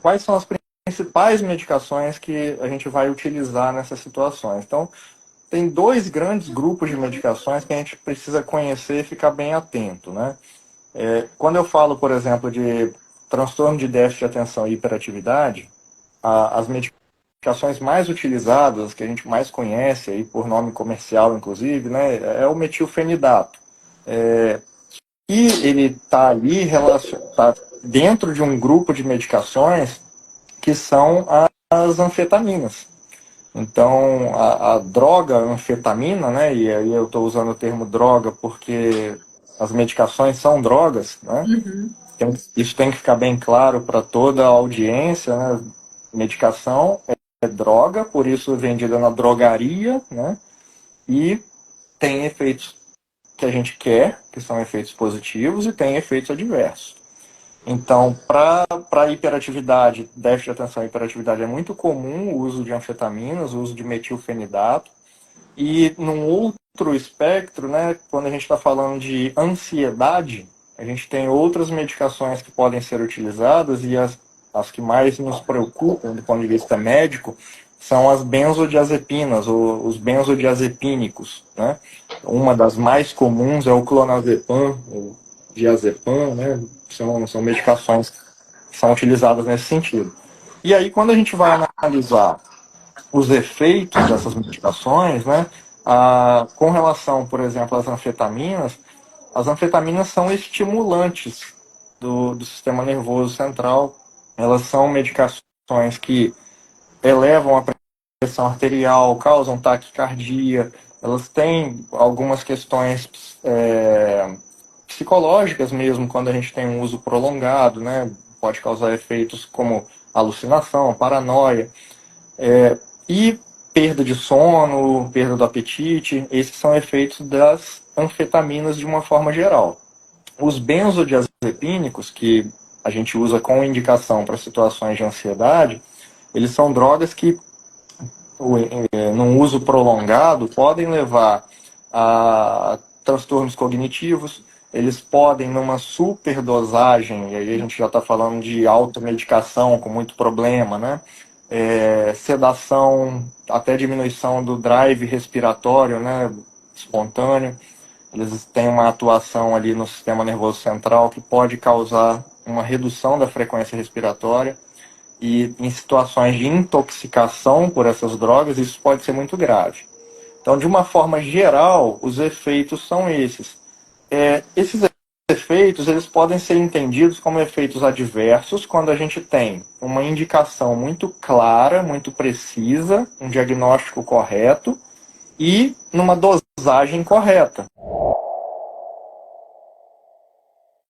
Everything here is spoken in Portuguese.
quais são as principais medicações que a gente vai utilizar nessas situações. Então, tem dois grandes grupos de medicações que a gente precisa conhecer e ficar bem atento, né? Quando eu falo, por exemplo, de transtorno de déficit de atenção e hiperatividade, as medicações mais utilizadas, que a gente mais conhece, aí por nome comercial inclusive, né, é o metilfenidato. E ele está ali tá dentro de um grupo de medicações que são as anfetaminas. Então, a droga anfetamina, né, e aí eu estou usando o termo droga porque as medicações são drogas, né? Uhum. Isso tem que ficar bem claro para toda a audiência, né? Medicação é droga, por isso vendida na drogaria, né? E tem efeitos que a gente quer, que são efeitos positivos, e tem efeitos adversos. Então, para hiperatividade, déficit de atenção e hiperatividade, é muito comum o uso de anfetaminas, o uso de metilfenidato. E num outro espectro, né, quando a gente está falando de ansiedade, a gente tem outras medicações que podem ser utilizadas e as que mais nos preocupam do ponto de vista médico são as benzodiazepinas, ou os benzodiazepínicos, né? Uma das mais comuns é o clonazepam, o diazepam, né? São medicações que são utilizadas nesse sentido. E aí, quando a gente vai analisar os efeitos dessas medicações, né? Com relação, por exemplo, às anfetaminas são estimulantes do sistema nervoso central. Elas são medicações que elevam a pressão arterial, causam taquicardia. Elas têm algumas questões psicológicas mesmo, quando a gente tem um uso prolongado, né? Pode causar efeitos como alucinação, paranoia. E perda de sono, perda do apetite, esses são efeitos das anfetaminas de uma forma geral. Os benzodiazepínicos, que a gente usa com indicação para situações de ansiedade, eles são drogas que, num uso prolongado, podem levar a transtornos cognitivos, eles podem, numa superdosagem, e aí a gente já está falando de automedicação com muito problema, né? Sedação, até diminuição do drive respiratório, né, espontâneo. Eles têm uma atuação ali no sistema nervoso central que pode causar uma redução da frequência respiratória. E em situações de intoxicação por essas drogas, isso pode ser muito grave. Então, de uma forma geral, os efeitos são esses. Esses efeitos, eles podem ser entendidos como efeitos adversos quando a gente tem uma indicação muito clara, muito precisa, um diagnóstico correto e numa dosagem correta.